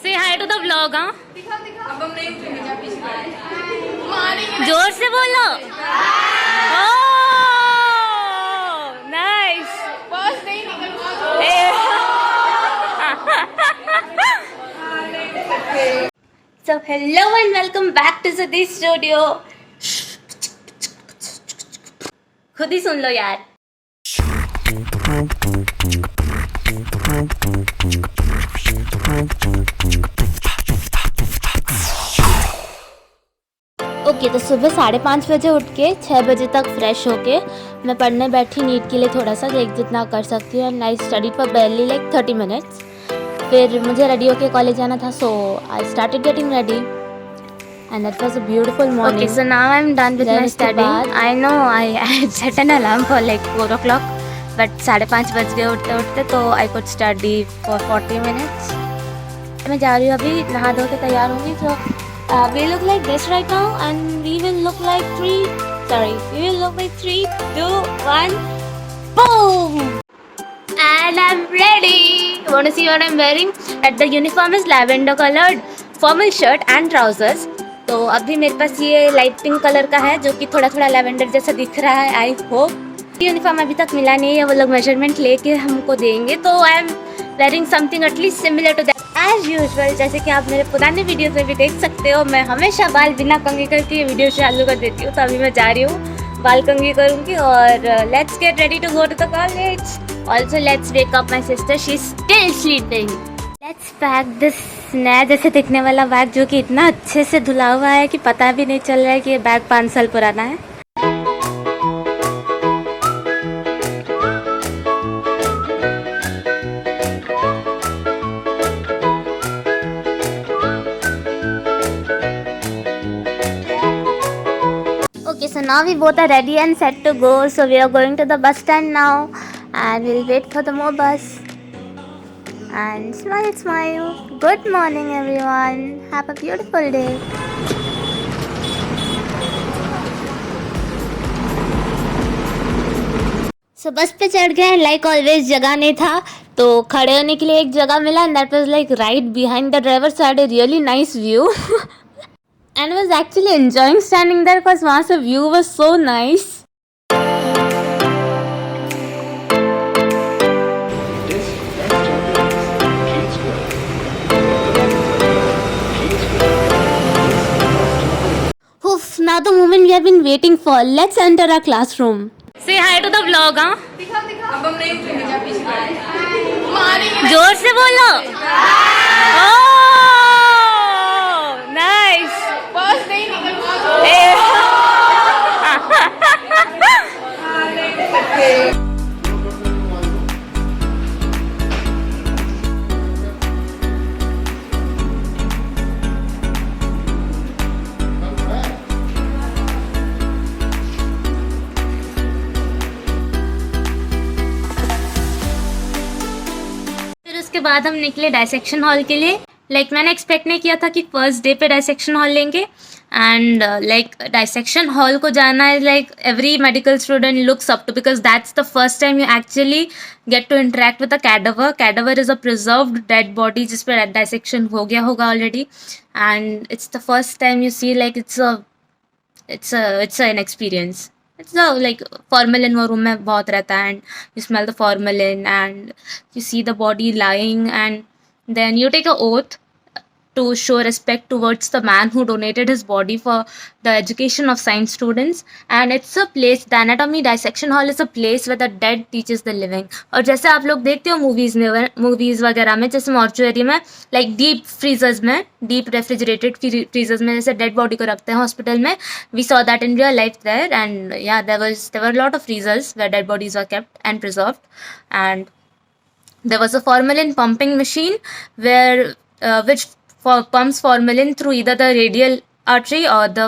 से हाय to the vlog. हाँ अब हम नहीं उठेंगे, जा पीछे बैठ। जोर से बोलो। नाइस। बस नहीं निकल So hello and welcome back to Satish Studio। खुद ही सुन लो यार। ओके तो सुबह 5:30 बजे उठ के 6 बजे तक फ्रेश होके मैं पढ़ने बैठी नीट के लिए थोड़ा सा देख जितना कर सकती हूँ। And I studied for barely like 30 minutes। फिर मुझे रेडी होके कॉलेज जाना था, so I started getting ready and that was a beautiful morning. Okay so now I am done with my studying. I know I had set an alarm for like 4 o'clock but 5:30 बज गए उठते उठते, तो I could study for 40 minutes। मैं जा रही हूँ अभी, नहा धो के तैयार होंगी। सो we look like this right now and we will look like we will look like 3, 2, 1, boom! And I'm ready. You want to see what I'm wearing? At the uniform is lavender colored formal shirt and trousers. तो अभी मेरे पास ये light pink colour का है जो कि थोड़ा थोड़ा लैवेंडर जैसा दिख रहा है। आई होप यूनिफॉर्म अभी तक मिला नहीं है, वो लोग मेजरमेंट लेके हमको देंगे। तो I am wearing something at least similar to that as usual. जैसे कि आप मेरे पुराने वीडियोस में भी देख सकते हो, मैं हमेशा बाल बिना कंघी करके वीडियो चालू कर देती हूँ। तो अभी मैं जा रही हूँ, बाल कंघी करूँगी और let's get ready to go to the college. Also let's wake up my sister, she is still sleeping. Let's pack this नया जैसे दिखने वाला बैग जो कि इतना अच्छे से धुला हुआ है कि पता भी नहीं चल रहा है कि ये बैग 5 साल पुराना है। Okay, so now we both are ready and set to go. So we are going to the bus stand now and we'll wait for the more bus. And smile, smile. Good morning everyone. Have a beautiful day. So बस पे चढ़ गए। Like always जगह नहीं था तो खड़े होने के लिए एक जगह मिला and that was like right behind the driver, so I had a really nice view. And was actually enjoying standing there because वहाँ से view was so nice. Oof, now the moment we have been waiting for. Let's enter our classroom. Say hi to the vlog, हाँ? अब हम नहीं उठेंगे, जा पीछे बैठ। जोर से बोलो। नाइस। बस नहीं निकल उसके बाद हम निकले डायसेक्शन हॉल के लिए। लाइक मैंने एक्सपेक्ट नहीं किया था कि फर्स्ट डे पे डायसेक्शन हॉल लेंगे। एंड लाइक डायसेक्शन हॉल को जाना है like every medical student looks up to, because that's the first time you actually get to interact with a cadaver. Cadaver is a preserved dead body जिस पर dissection हो गया होगा already, and it's the first time you see like it's an experience. It's like formalin वो room में बहुत रहता है and you smell the formalin and you see the body lying, and then you take an oath to show respect towards the man who donated his body for the education of science students. And it's a place, the anatomy dissection hall is a place where the dead teaches the living. और जैसे आप लोग देखते हो movies वगैरह में, जैसे mortuary में लाइक डीप फ्रीजर्स में, डीप रेफ्रिजरेटेड फ्रीजर्स में जैसे डेड बॉडी को रखते हैं हॉस्पिटल में, we saw that in real life there. And yeah, there were a lot of freezers where dead bodies were kept and preserved. And there was a formalin pumping machine which pumps formalin through either the radial artery or the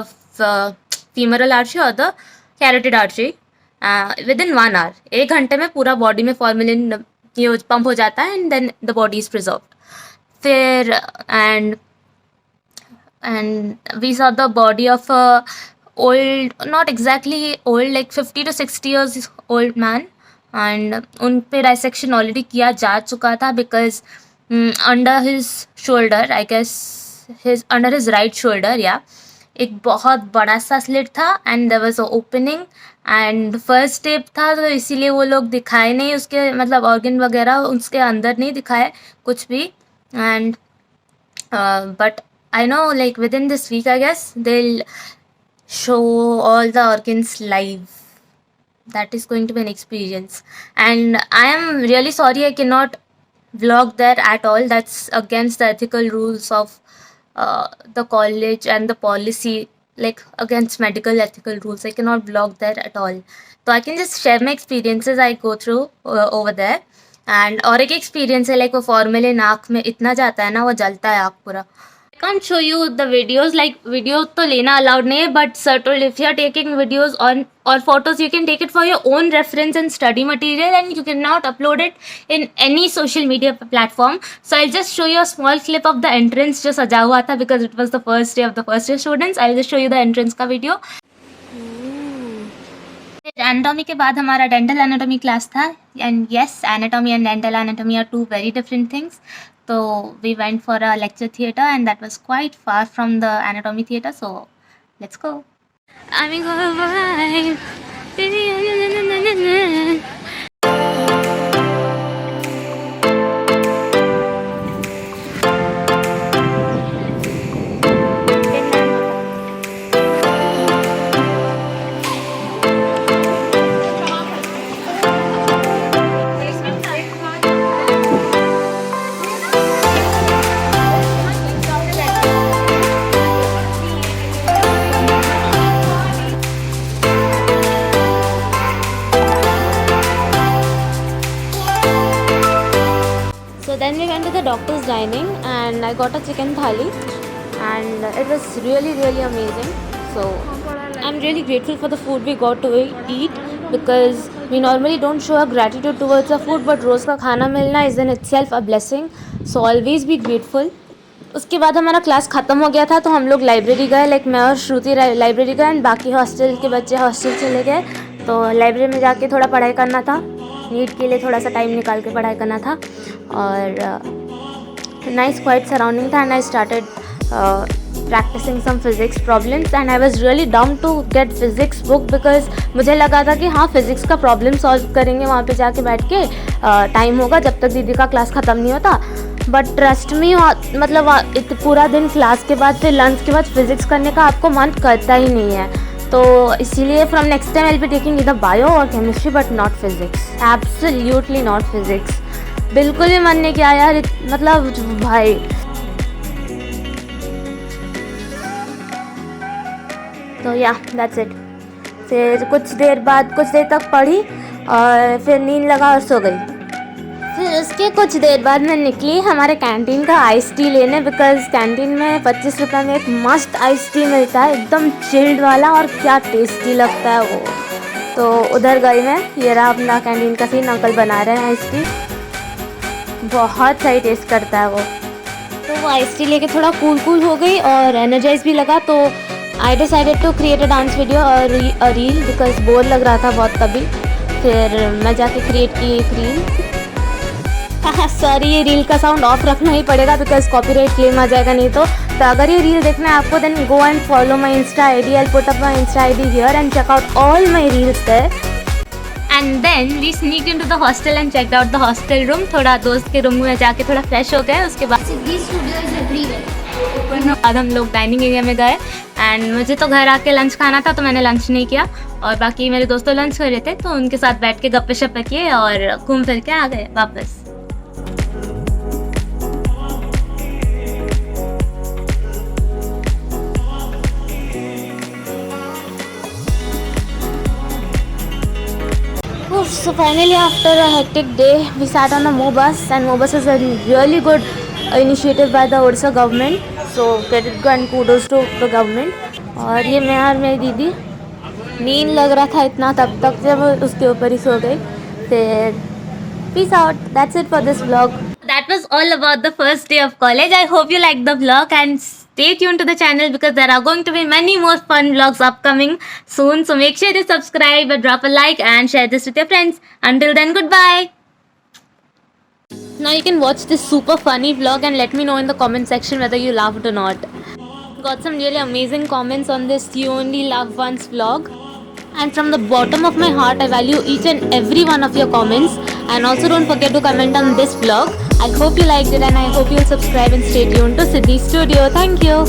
femoral artery or the carotid artery within 1 hour. 1 घंटे में पूरा body में formalin pump हो जाता है and then the body is preserved. फिर and we saw the body of a old, not exactly old, like 50 to 60 years old man. And उन पे डायसेक्शन ऑलरेडी किया जा चुका था because under his shoulder, I guess his under his right shoulder, या एक बहुत बड़ा सा स्लिट था and there was a opening and first step था, तो इसीलिए वो लोग दिखाए नहीं उसके मतलब ऑर्गन वगैरह उसके अंदर नहीं दिखाए कुछ भी. And but I know like within this week I guess they'll show all the organs live. That is going to be an experience and I am really sorry I cannot vlog there at all. That's against the ethical rules of the college and the policy, like against medical ethical rules. I cannot vlog there at all, so I can just share my experiences I go through over there. And और एक experience है like वो फॉर्मूले नाक में इतना जाता है ना, वो जलता है आँख पूरा. I can't show you the videos, like video तो लेना अलाउड नहीं है, but certain if you are taking videos on और photos you can take it for your own reference and study material and you can not upload it in any social media platform. So I just show you a small clip of the entrance जो सजा हुआ था because it was the first day of the first year students. I just show you the entrance का video. Anatomy के बाद हमारा dental anatomy class था and yes anatomy and dental anatomy are two very different things. तो we went for a lecture theatre and that was quite far from the anatomy theatre, so let's go. So then we went to the doctor's dining and I got a chicken thali and it was really amazing. So I'm really grateful for the food we got to eat because we normally don't show our gratitude towards the food, but रोज़ का खाना मिलना is in itself a blessing. So always be grateful. उसके बाद हमारा class ख़त्म हो गया था तो हम लोग लाइब्रेरी गए, लाइक मैं और श्रुति लाइब्रेरी गए एंड बाकी हॉस्टल के बच्चे हॉस्टल चले गए. तो लाइब्रेरी में जाके थोड़ा पढ़ाई करना था, नीट के लिए थोड़ा सा टाइम निकाल के पढ़ाई करना था और नाइस क्वाइट सराउंडिंग था and I started practising some physics problems and I was really dumb to get physics book because मुझे लगा था कि हाँ फिज़िक्स का प्रॉब्लम सॉल्व करेंगे वहाँ पे जाके बैठ के, टाइम होगा जब तक दीदी का क्लास ख़त्म नहीं होता. बट ट्रस्ट मी मतलब पूरा दिन क्लास के बाद फिर लंच के बाद फिज़िक्स करने का आपको मन करता ही नहीं है. तो इसीलिए from next time I will be taking इधर बायो और chemistry but not physics, absolutely not physics. बिल्कुल भी मन नहीं किया यार, मतलब भाई. तो या दैट्स इट. फिर कुछ देर तक पढ़ी और फिर नींद लगा और सो गई. फिर उसके कुछ देर बाद मैं निकली हमारे कैंटीन का आइस टी लेने बिकॉज़ कैंटीन में 25 रुपये में एक मस्त आइस टी मिलता है, एकदम चिल्ड वाला, और क्या टेस्टी लगता है वो. तो उधर गई मैं. ये रहा अपना कैंटीन का सीन, अंकल बना रहे हैं आइस टी, बहुत सही टेस्ट करता है वो. तो वो आइस टी लेके थोड़ा कूल हो गई और एनर्जाइज भी लगा. तो I decided to create a dance video और अ रील बिकॉज बोर लग रहा था बहुत तभी. फिर मैं जाके क्रिएट की एक रील. सॉरी ये रील का साउंड ऑफ रखना ही पड़ेगा बिकॉज कॉपीराइट क्लेम आ जाएगा नहीं तो. अगर ये रील देखना है आपको then go and follow my insta ID. I'll put up my Insta ID here and check out all my reels there. And then we sneaked into the hostel and checked out the hostel room. थोड़ा दोस्त के room में जाके थोड़ा fresh हो गए. उसके बाद हम लोग डाइनिंग एरिया में गए एंड मुझे तो घर आके लंच खाना था तो मैंने लंच नहीं किया और बाकी मेरे दोस्तों लंच कर रहे थे तो उनके साथ बैठ के गप्पे शप्पे किए और घूम फिर के आ गए वापस. So finally after a hectic day we sat on a MoBus and MoBus is a really good initiative by the Odisha government, so credit and kudos to the government. और ये मैं और मेरी दीदी, नींद लग रहा था इतना तब तक जब उसके ऊपर ही सो गई. फिर peace out. That's it for this vlog. That was all about the first day of college. I hope you liked the vlog and stay tuned to the channel because there are going to be many more fun vlogs upcoming soon. So make sure to subscribe, drop a like and share this with your friends. Until then, goodbye. Now you can watch this super funny vlog and let me know in the comment section whether you laughed or not. Got some really amazing comments on this You Only Love Once vlog. And from the bottom of my heart, I value each and every one of your comments. And also don't forget to comment on this vlog. I hope you liked it and I hope you'll subscribe and stay tuned to Siddhi Studio. Thank you.